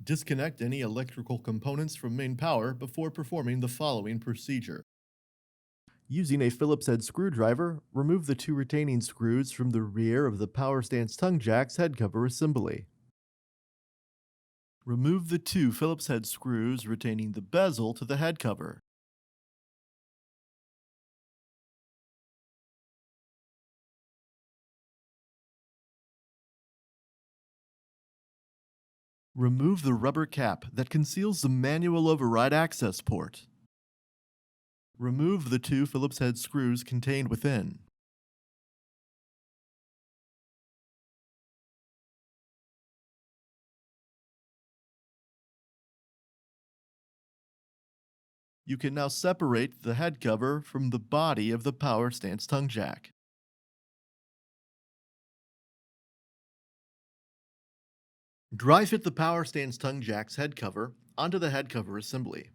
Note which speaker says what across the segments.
Speaker 1: Disconnect any electrical components from main power before performing the following procedure. Using a Phillips head screwdriver, remove the two retaining screws from the rear of the power stance tongue jack's head cover assembly. Remove the two Phillips head screws retaining the bezel to the head cover. Remove the rubber cap that conceals the manual override access port. Remove the two Phillips head screws contained within. You can now separate the head cover from the body of the power stance tongue jack. Dry fit the power stance tongue jack's head cover onto the head cover assembly.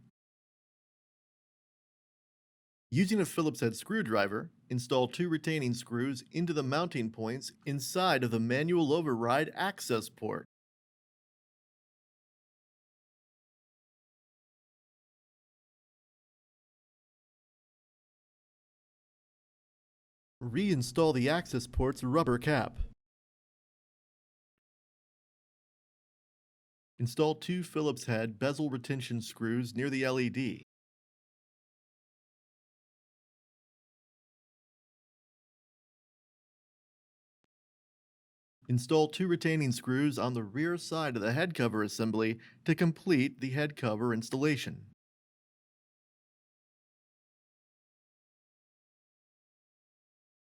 Speaker 1: Using a Phillips head screwdriver, install two retaining screws into the mounting points inside of the manual override access port. Reinstall the access port's rubber cap. Install two Phillips head bezel retention screws near the LED. Install two retaining screws on the rear side of the head cover assembly to complete the head cover installation.